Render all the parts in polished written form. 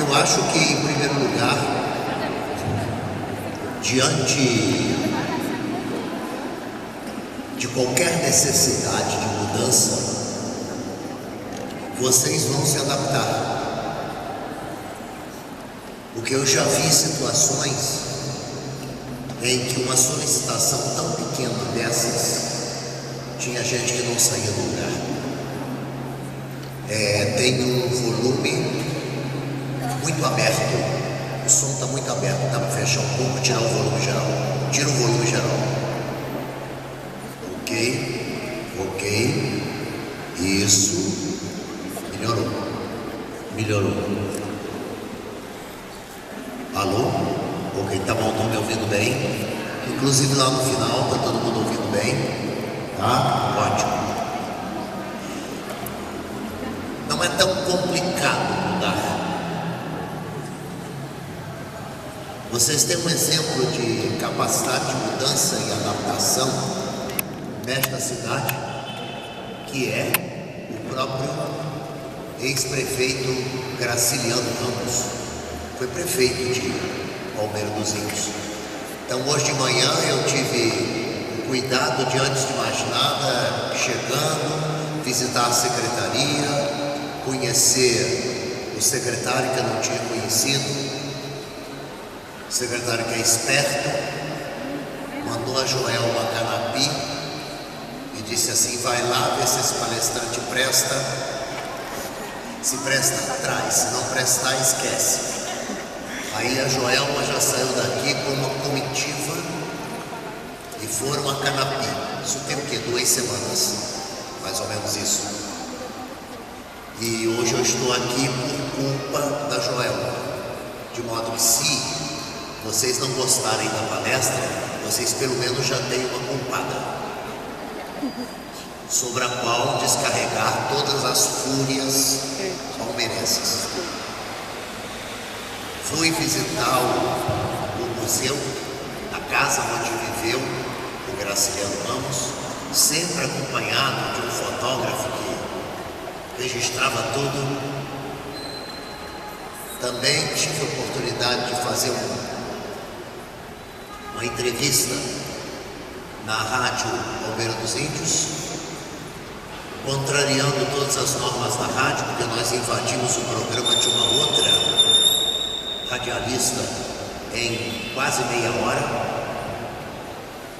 Eu acho que, em primeiro lugar, diante de qualquer necessidade de mudança, vocês vão se adaptar. Porque eu já vi situações em que uma solicitação tão pequena dessas, tinha gente que não saía do lugar. Tem um volume muito aberto, o som está muito aberto, dá para fechar um pouco, tirar o volume geral. Tira o volume geral. Ok, isso, melhorou. Alô? Ok, tá bom, estão me ouvindo bem? Inclusive lá no final, tá todo mundo ouvindo bem? Tá? Ótimo. Não é tão complicado mudar. Vocês têm um exemplo de capacidade de mudança e adaptação nesta cidade, que é o próprio ex-prefeito Graciliano Ramos. Foi prefeito de Palmeira dos Índios. Então hoje de manhã eu tive o cuidado de, antes de mais nada, chegando, visitar a secretaria, conhecer o secretário que eu não tinha conhecido, o secretário que é esperto, mandou a Joelma Canapi e disse assim: vai lá ver se esse palestrante presta, se presta, traz, se não prestar, esquece. Aí a Joelma já saiu daqui com uma comitiva e foram a Canapi. Isso tem o quê? 2 semanas, mais ou menos isso. E hoje eu estou aqui por culpa da Joelma, de modo que, se vocês não gostarem da palestra, vocês pelo menos já têm uma culpada sobre a qual descarregar todas as fúrias palmeirenses. Fui visitar o museu, a casa onde viveu o Graciliano Ramos, sempre acompanhado de um fotógrafo que registrava tudo. Também tive a oportunidade de fazer uma entrevista na rádio Palmeira dos Índios, contrariando todas as normas da rádio, porque nós invadimos o programa de uma outra radialista em quase meia hora,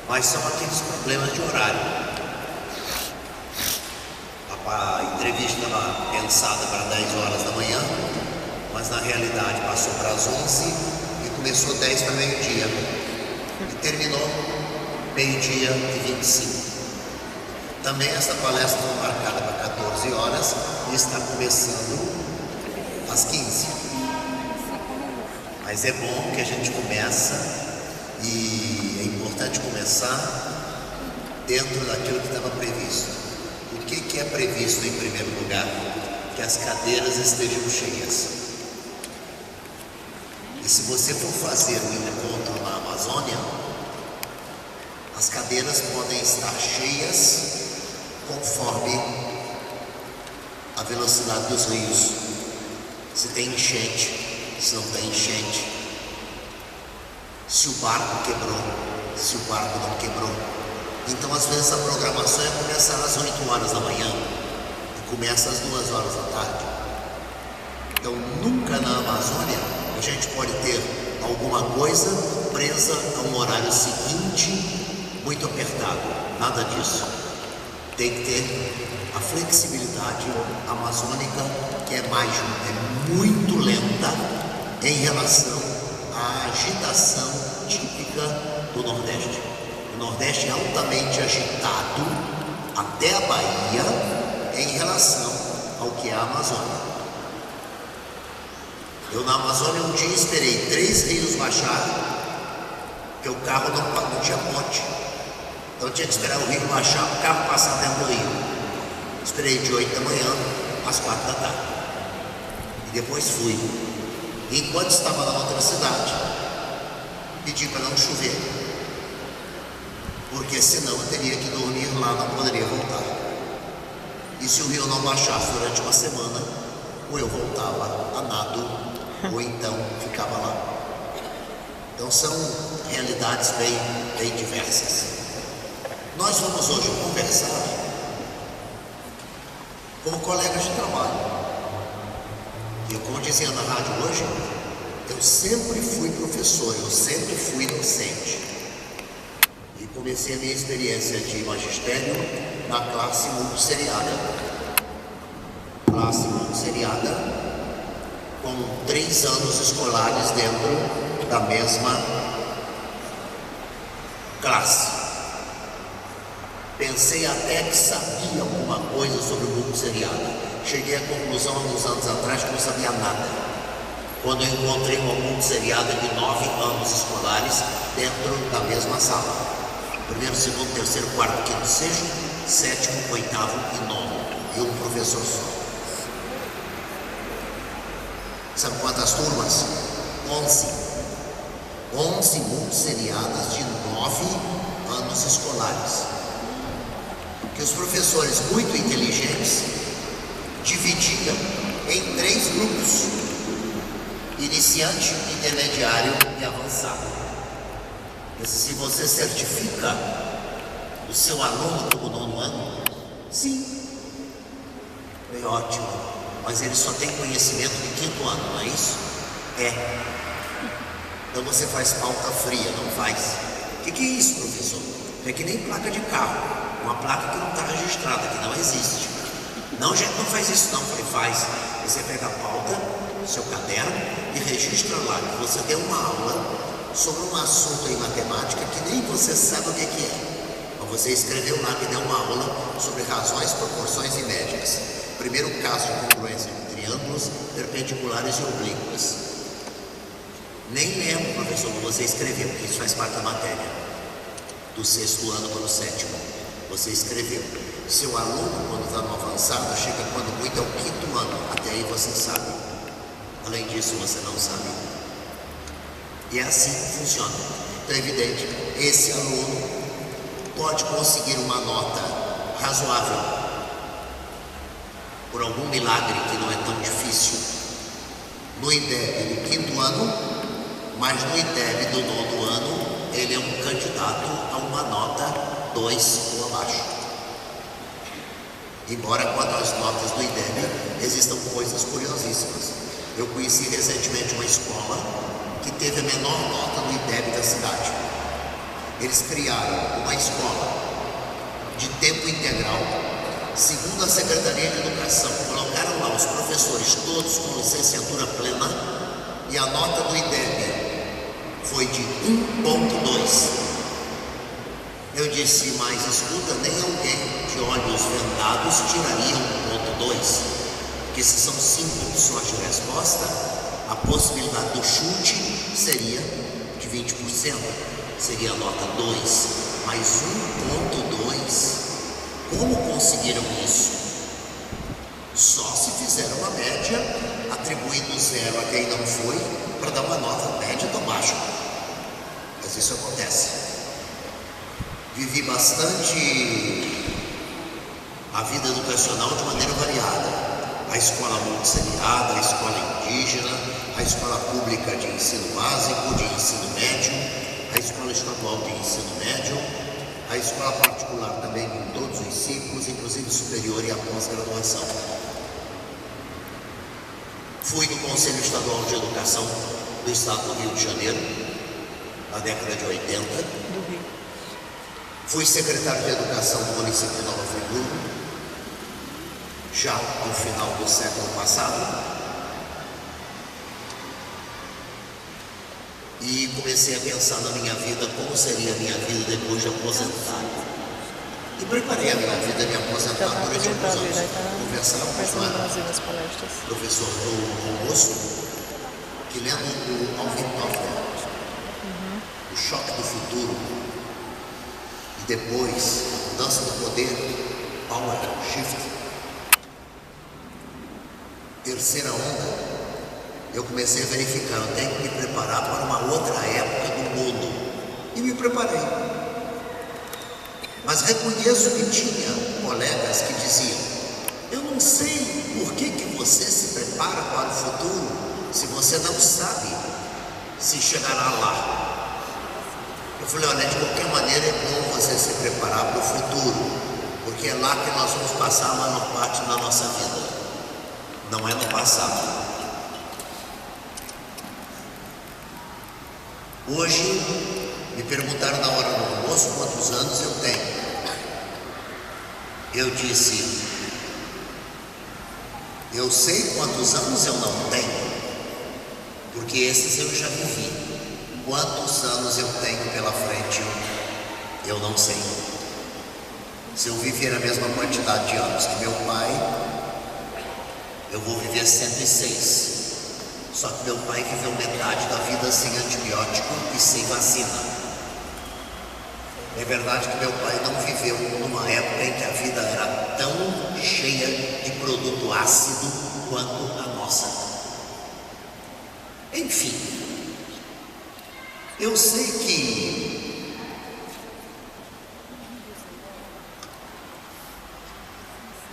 mas são aqueles problemas de horário. A entrevista estava pensada para 10 horas da manhã, mas na realidade passou para as 11 e começou 10 para meio-dia e terminou meio-dia e 25. Também essa palestra foi marcada para 14 horas e está começando às 15. Mas é bom que a gente começa, e é importante começar dentro daquilo que estava previsto. O que é previsto, em primeiro lugar? Que as cadeiras estejam cheias. E se você for fazer um encontro na Amazônia, as cadeiras podem estar cheias conforme a velocidade dos rios. Se tem enchente, se não tem enchente, se o barco quebrou, se o barco não quebrou. Então às vezes a programação é começar às 8 horas da manhã e começa às 2 horas da tarde. Então nunca na Amazônia a gente pode ter alguma coisa presa a um horário seguinte muito apertado. Nada disso. Tem que ter a flexibilidade amazônica, que é muito lenta em relação à agitação típica do Nordeste. O Nordeste é altamente agitado até a Bahia em relação ao que é a Amazônia. Eu na Amazônia um dia esperei 3 rios baixarem, porque o carro não tinha ponte. Então eu tinha que esperar o rio baixar para o carro passar dentro do rio. Esperei de 8 da manhã às 4 da tarde. E depois fui. Enquanto estava na outra cidade, pedi para não chover, porque senão eu teria que dormir lá, não poderia voltar. E se o rio não baixasse durante uma semana, ou eu voltava a nado, ou então ficava lá. Então são realidades bem diversas. Nós vamos hoje conversar como colegas de trabalho. E como eu dizia na rádio hoje, eu sempre fui professor, eu sempre fui docente. E comecei a minha experiência de magistério na classe multisseriada. Classe multisseriada com 3 anos escolares dentro da mesma classe. Pensei até que sabia alguma coisa sobre o multisseriada. Cheguei à conclusão, alguns anos atrás, que não sabia nada. Quando eu encontrei uma multisseriada de 9 anos escolares dentro da mesma sala. Primeiro, segundo, terceiro, quarto, quinto, sexto, sétimo, oitavo e nono. E um professor só. Sabe quantas turmas? 11. 11 multisseriadas de 9 anos escolares. Que os professores muito inteligentes dividiam em 3 grupos: iniciante, intermediário e avançado. Se você certifica o seu aluno como 9º ano, sim, é ótimo, mas ele só tem conhecimento de 5º ano, não é isso? É. Então você faz pauta fria, não faz. O que é isso, professor? É que nem placa de carro, uma placa que não está registrada, que não existe. Não, gente, não faz isso não. Ele faz. Você pega a pauta, seu caderno e registra lá que você deu uma aula sobre um assunto em matemática que nem você sabe o que é. Mas você escreveu lá que deu uma aula sobre razões, proporções e médias. Primeiro caso de congruência de triângulos perpendiculares e oblíquos. Nem lembro, professor, que você escreveu, porque isso faz parte da matéria. Do 6º ano para o 7º. Você escreveu. Seu aluno, quando está no avançado, chega quando muito ao 5º ano. Até aí você sabe. Além disso, você não sabe. E é assim que funciona. Então é evidente, esse aluno pode conseguir uma nota razoável por algum milagre que não é tão difícil no IDEB do 5º ano, mas no IDEB do 9º ano ele é um candidato a uma nota 2 ou abaixo. Embora quanto às notas do IDEB existam coisas curiosíssimas. Eu conheci recentemente uma escola que teve a menor nota no IDEB da cidade. Eles criaram uma escola de tempo integral, segundo a Secretaria de Educação. Colocaram lá os professores todos com licenciatura plena e a nota do IDEB foi de 1,2. Eu disse, mas escuta, nem alguém de olhos vendados tiraria 1,2, porque se são 5 opções de resposta, a possibilidade do chute seria de 20%, seria a nota 2, mas 1,2, como conseguiram isso? Só se fizeram uma média, atribuindo 0 a quem não foi, para dar uma nota média tão baixa. Mas isso acontece. Vivi bastante a vida educacional de maneira variada. A escola multisseriada, a escola indígena, a escola pública de ensino básico, de ensino médio, a escola estadual de ensino médio, a escola particular também em todos os ciclos, inclusive superior e a pós-graduação. Fui do Conselho Estadual de Educação do Estado do Rio de Janeiro, na década de 80. Fui secretário de Educação do município de Nova Friburgo, já ao final do século passado. E comecei a pensar na minha vida, como seria a minha vida depois de aposentar. E preparei a minha vida de aposentar durante alguns anos. Conversávamos com o professor do almoço, que lendo o Alvin Toffler, O Choque do Futuro, e depois a Mudança do Poder, Power Shift, terceira onda, eu comecei a verificar, eu tenho que me preparar para uma outra época do mundo. E me preparei. Mas reconheço que tinha colegas que diziam, eu não sei por que você se prepara para o futuro se você você não sabe se chegará lá. Eu falei, olha, de qualquer maneira é bom você se preparar para o futuro, porque é lá que nós vamos passar a maior parte da nossa vida, não é no passado. Hoje me perguntaram na hora do almoço quantos anos eu tenho. Eu disse, eu sei quantos anos eu não tenho, porque esses eu já vivi. Quantos anos eu tenho pela frente, eu não sei. Se eu viver a mesma quantidade de anos que meu pai, eu vou viver 106. Só que meu pai viveu metade da vida sem antibiótico e sem vacina. É verdade que meu pai não viveu numa época em que a vida era tão cheia de produto ácido quanto a nossa. Enfim, eu sei que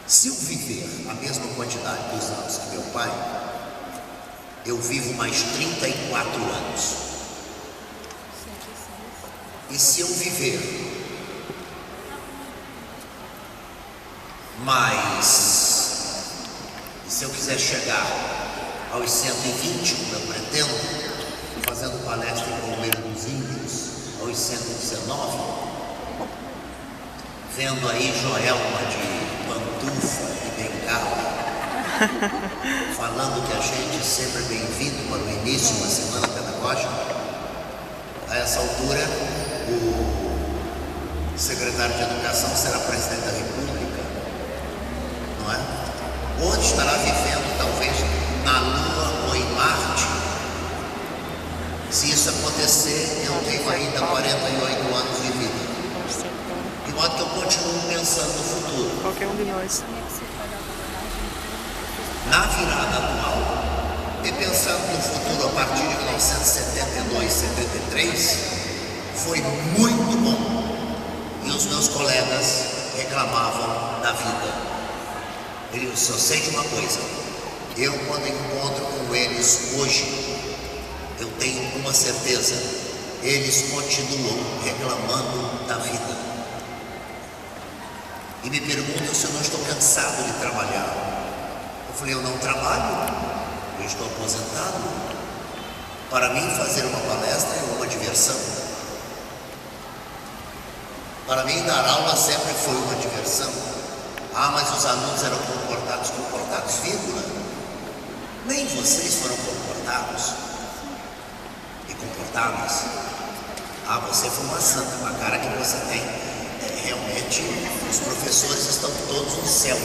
se eu viver a mesma quantidade dos anos que meu pai, eu vivo mais 34 anos. E se eu viver e se eu quiser chegar aos 120, como eu pretendo, fazendo palestra em Palmeira dos Índios, aos 119, vendo aí Joelma de pantufa e bengala, falando que a gente é sempre bem-vindo para o início da semana pedagógica, a essa altura, o secretário de Educação será presidente da República, não é? Ou estará vivendo, talvez, na Lua ou em Marte. Se isso acontecer, eu tenho ainda 48 anos de vida. De modo que eu continuo pensando no futuro. Qualquer um de nós. Na virada atual, e pensando no futuro a partir de 1972, 73, foi muito bom. E os meus colegas reclamavam da vida. Eu só sei de uma coisa, eu quando encontro com eles hoje, eu tenho uma certeza, eles continuam reclamando da vida. E me perguntam se eu não estou cansado de trabalhar. Eu falei, eu não trabalho, eu estou aposentado. Para mim fazer uma palestra é uma diversão. Para mim dar aula sempre foi uma diversão. Ah, mas os alunos eram comportados, vírgula. Nem vocês foram comportados e comportáveis. Ah, você foi uma santa, com a cara que você tem. Realmente, os professores estão todos no céu,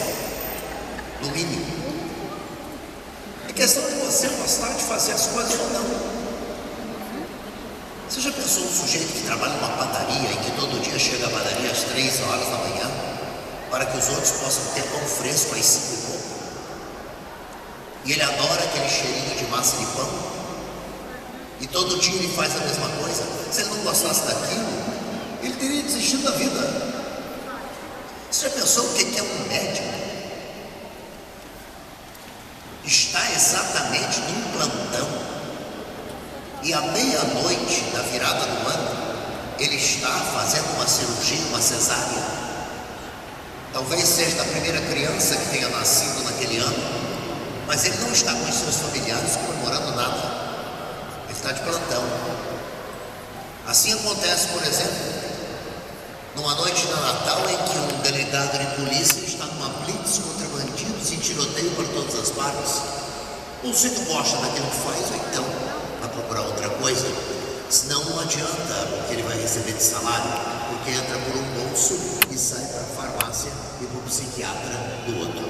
no mínimo. É questão de você gostar de fazer as coisas ou não. Você já pensou um sujeito que trabalha numa padaria e que todo dia chega à padaria às 3 horas da manhã para que os outros possam ter pão fresco às 5 e pouco? E ele adora aquele cheirinho de massa de pão? E todo dia ele faz a mesma coisa? Se ele não gostasse daquilo, ele teria desistido da vida. Você já pensou o que é um médico? Está exatamente num plantão e à meia-noite da virada do ano ele está fazendo uma cirurgia, uma cesárea. Talvez seja a primeira criança que tenha nascido naquele ano, mas ele não está com os seus familiares comemorando nada. Ele está de plantão. Assim acontece, por exemplo, numa noite de Natal em que um delegado de polícia está numa blitz contra bandidos e tiroteio por todas as partes. Ou se não gosta daquilo que faz, ou então vai procurar outra coisa. Senão não adianta o que ele vai receber de salário, porque entra por um bolso e sai para a farmácia e para o psiquiatra do outro.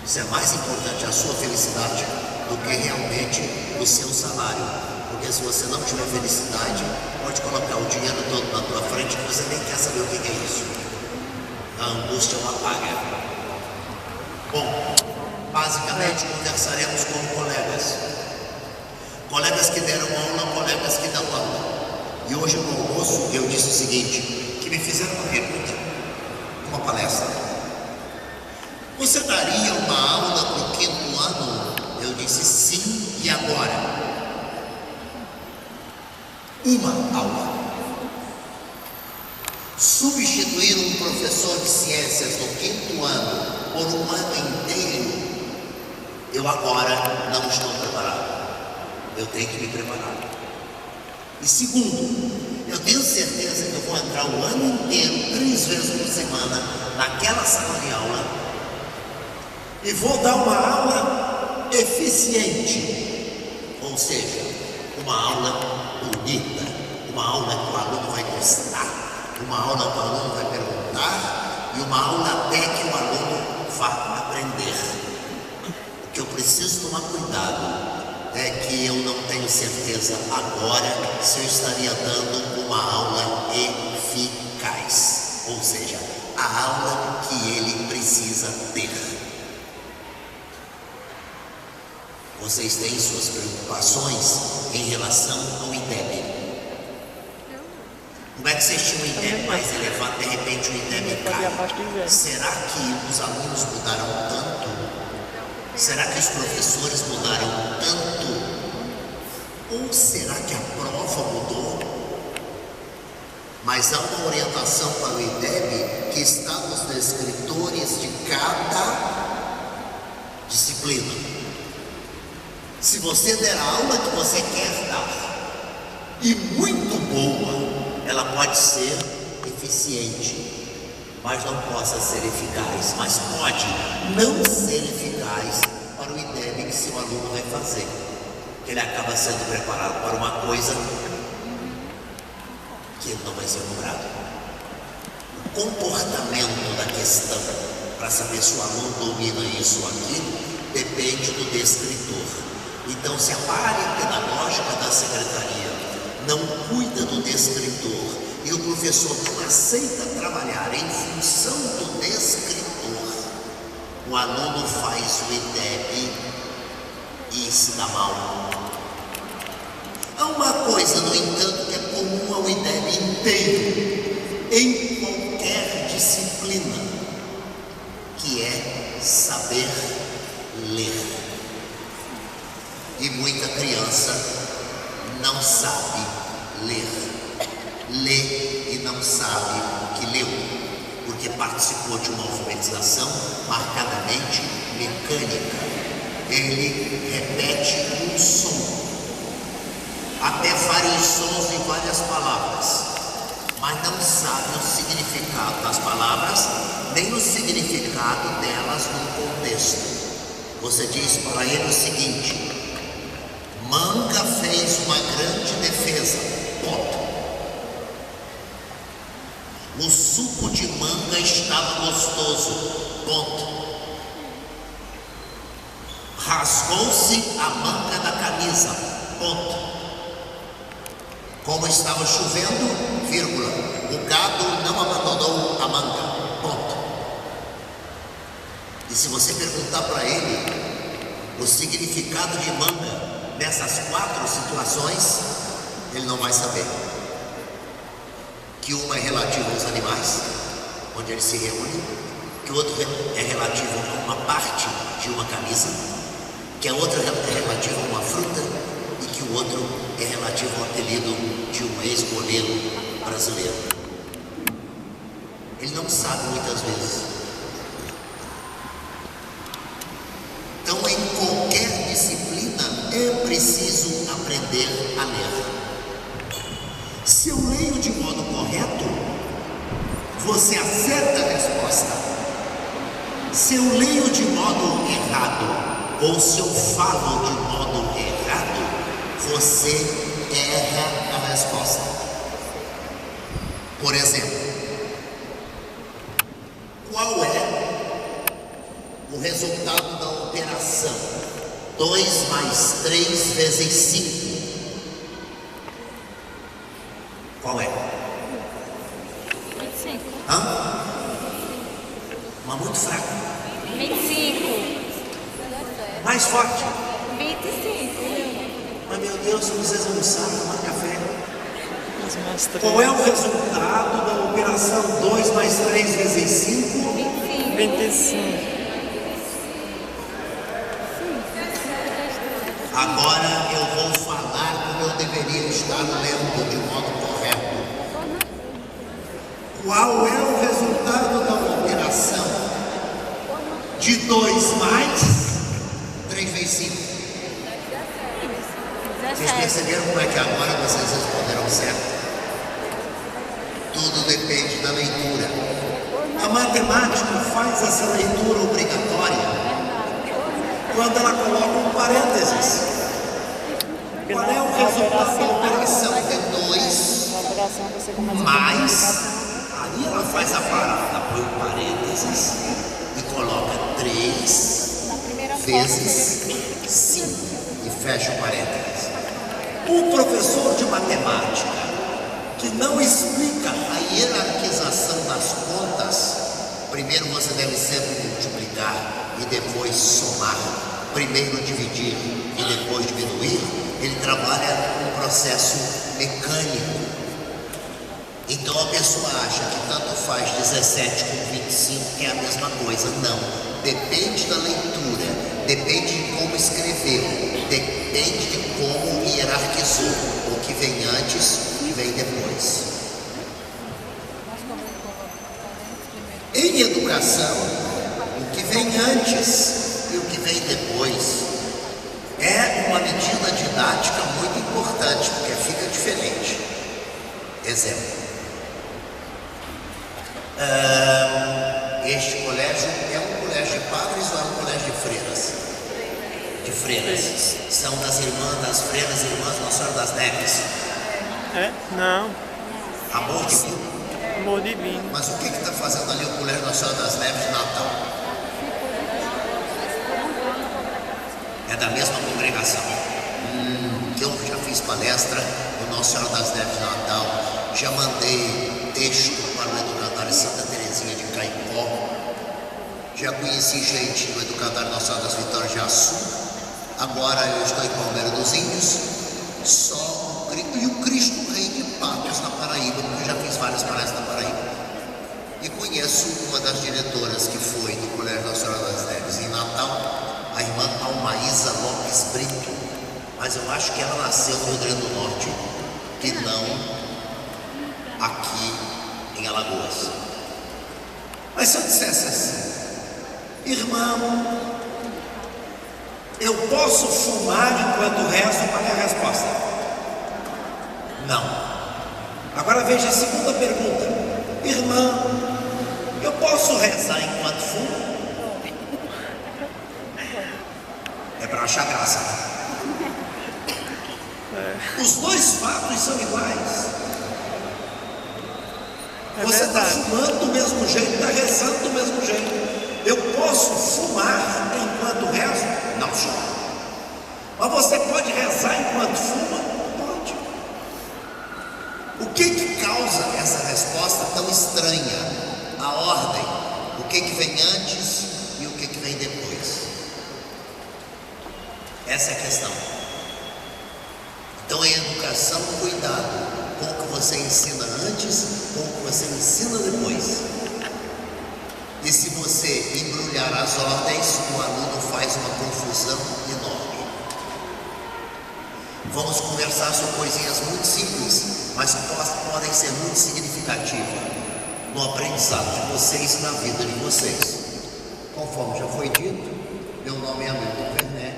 Isso é mais importante a sua felicidade do que realmente o seu salário. Porque se você não tiver felicidade, pode colocar o dinheiro todo na tua frente que você nem quer saber o que é isso. A angústia é uma paga. Bom, basicamente conversaremos com colegas. Colegas que deram aula, colegas que dão aula. E hoje no almoço eu disse o seguinte, que me fizeram uma pergunta, uma palestra. Você daria uma aula para o 5º ano? Eu disse sim, e agora? Uma aula. Substituir um professor de ciências no 5º ano por um ano inteiro, eu agora não estou preparado. Eu tenho que me preparar. E segundo, eu tenho certeza que eu vou entrar o ano inteiro, 3 vezes por semana, naquela sala de aula e vou dar uma aula eficiente, ou seja, uma aula bonita, uma aula que o aluno vai gostar, uma aula que o aluno vai perguntar e uma aula até que o aluno vá aprender. O que eu preciso tomar cuidado é que eu não tenho certeza agora se eu estaria dando uma aula eficaz, ou seja, a aula que ele precisa ter. Vocês têm suas preocupações em relação ao IDEB. Como é que vocês tinham um IDEB mais elevado, de repente o IDEB cai? Será que os alunos mudaram tanto? Será que os professores mudaram tanto? Ou será que a prova mudou? Mas há uma orientação para o IDEB que está nos descritores de cada disciplina. Se você der a aula que você quer dar, e muito boa, ela pode ser eficiente, mas não possa ser eficaz, mas pode não ser eficaz para o IDEB que seu aluno vai fazer. Ele acaba sendo preparado para uma coisa que ele não vai ser cobrado. O comportamento da questão, para saber se o aluno domina isso ou aquilo, depende do descritor. Então, se a área pedagógica da secretaria não cuida do descritor e o professor não aceita trabalhar em função do descritor, o aluno faz o IDEB e se dá mal. Há uma coisa, no entanto, que é comum ao IDEB inteiro, em qualquer disciplina, que é saber ler. E muita criança não sabe ler. Lê e não sabe o que leu, porque participou de uma alfabetização marcadamente mecânica. Ele repete um som, até vários sons em várias palavras, mas não sabe o significado das palavras, nem o significado delas no contexto. Você diz para ele o seguinte: Manga fez uma grande defesa, ponto. O suco de manga estava gostoso, ponto. Rasgou-se a manga da camisa, ponto. Como estava chovendo, vírgula, o gado não abandonou a manga, ponto. E se você perguntar para ele o significado de manga nessas 4 situações, ele não vai saber. Que uma é relativa aos animais, onde eles se reúnem, que o outro é relativo a uma parte de uma camisa, que a outra é relativa a uma fruta e que o outro é relativo ao apelido de um ex-goleiro brasileiro. Ele não sabe muitas vezes. Então, em qualquer disciplina é preciso aprender a ler. Se eu leio de modo correto, você acerta a resposta. Se eu leio de modo errado, ou se eu falo de modo errado, você erra a resposta. Por exemplo, qual é o resultado da operação 2 mais 3 vezes 5? Qual é? 25. Hã? Uma muito fraca. 25. Mais forte. 25. Mas meu Deus, vocês não sabem tomar café. Qual é o resultado da operação 2 mais 3 vezes 5? 25. 25. Agora eu vou falar como eu deveria estar lendo de modo correto. Qual é o resultado da operação de 2 mais 3 vezes 5? Vocês perceberam como é que agora vocês responderam certo? Tudo depende da leitura. A matemática faz essa leitura obrigatória quando ela coloca um parênteses. Qual é o resultado da operação de 2 mais? Aí ela faz a parada, põe um parênteses e coloca 3 vezes 5 e fecha o parênteses. O professor de matemática que não explica a hierarquização das contas, primeiro você deve sempre multiplicar e depois somar, primeiro dividir e depois diminuir, ele trabalha um processo mecânico. Então a pessoa acha que tanto faz 17 com 25 que é a mesma coisa. Não, depende da leitura, depende de como escreveu, depende de como hierarquizou, o que vem antes e vem depois. Em educação, o que vem antes e o que vem depois é uma medida didática muito importante, porque fica diferente. Exemplo. Este colégio é um colégio de padres ou é um colégio de freiras? De freiras. São das irmãs, das freiras, irmãs Nossa Senhora das Neves. É? Não. Amor divino. Amor divino. Mas o que está fazendo ali o colégio Nossa Senhora das Neves de Natal? É da mesma congregação. Eu já fiz palestra no Nossa Senhora das Neves de Natal, já mandei texto para o educandário Santa Terezinha de Caicó, já conheci gente do educandário Nossa Senhora das Vitórias de Açu, agora eu estou em Palmeira dos Índios, e o Cristo Rei de Patos na Paraíba, porque eu já fiz várias palestras na Paraíba. E conheço uma das diretoras que foi do Colégio Nossa Senhora das Neves em Natal, a irmã Almaísa Lopes Brito, mas eu acho que ela nasceu no Rio Grande do Norte e não aqui em Alagoas. Mas se eu dissesse assim, irmão, eu posso fumar enquanto rezo? Qual é a resposta? Não. Agora veja a segunda pergunta. Irmão, eu posso rezar enquanto fumo? É para achar graça. Os dois fatos são iguais. Você está fumando do mesmo jeito, está rezando do mesmo jeito. Eu posso fumar enquanto rezo? Não, senhor. Mas você pode rezar enquanto fuma? Pode. O que causa essa resposta tão estranha? A ordem. O que vem antes e o que vem depois? Essa é a questão. Então, em educação, cuidado com o que você ensina antes, com o que você ensina depois. E se você embrulhar as ordens, o aluno faz uma confusão enorme. Vamos conversar sobre coisinhas muito simples, mas que podem ser muito significativas no aprendizado de vocês e na vida de vocês. Conforme já foi dito, meu nome é Hamilton Werneck,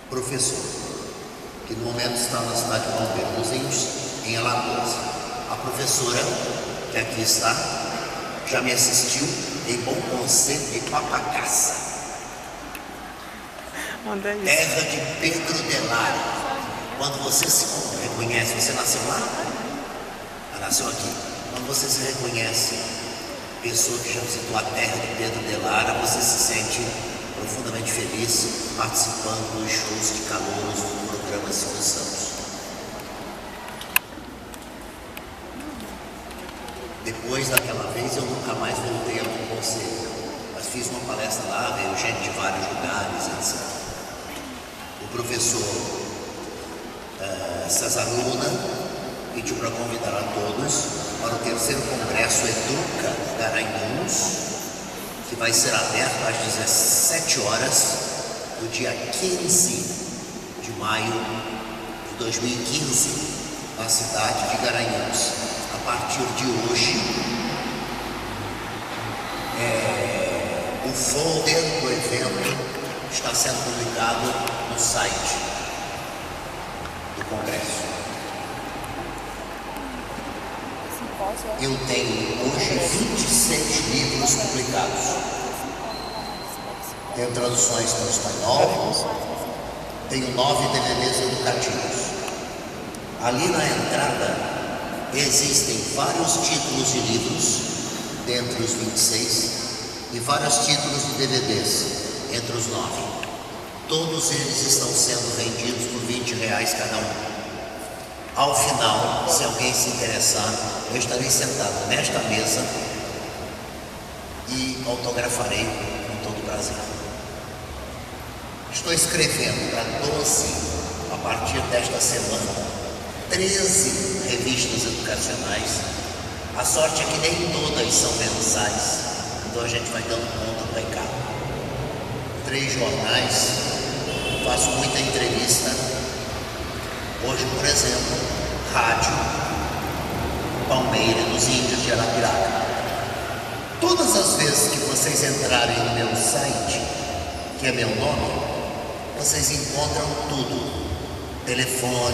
professor, que no momento está na cidade de Palmeira dos Índios, em Alagoas. A professora, que aqui está, já me assistiu em Bom Conselho e Papacaça, terra de Pedro de Lara. Quando você se reconhece, você nasceu lá? Nasceu aqui. Quando você se reconhece, pessoa que já visitou a terra de Pedro de Lara, você se sente profundamente feliz participando dos shows de calouros do programa Silvio Santos. Depois daquela vez eu nunca mais voltei a Bom Conselho, mas fiz uma palestra lá, veio gente de vários lugares, etc. O professor César Luna pediu para convidar a todos para o 3º Congresso Educa Garanhuns, que vai ser aberto às 17 horas do dia 15 de maio de 2015, na cidade de Garanhuns. A partir de hoje, o folder do evento está sendo publicado no site do Congresso. Eu tenho hoje 26 livros publicados. Tenho traduções para o espanhol, tenho 9 DVDs educativos. Ali na entrada existem vários títulos de livros, dentre os 26, e vários títulos de DVDs, entre os 9. Todos eles estão sendo vendidos por R$20 cada um. Ao final, se alguém se interessar, eu estarei sentado nesta mesa e autografarei com todo prazer. Estou escrevendo para 12, a partir desta semana, 13 revistas educacionais. A sorte é que nem todas são mensais, então a gente vai dando conta do recado. 3 jornais, faço muita entrevista. Hoje, por exemplo, rádio Palmeira, nos Índios de Arapiraca. Todas as vezes que vocês entrarem no meu site, que é meu nome, vocês encontram tudo: telefone,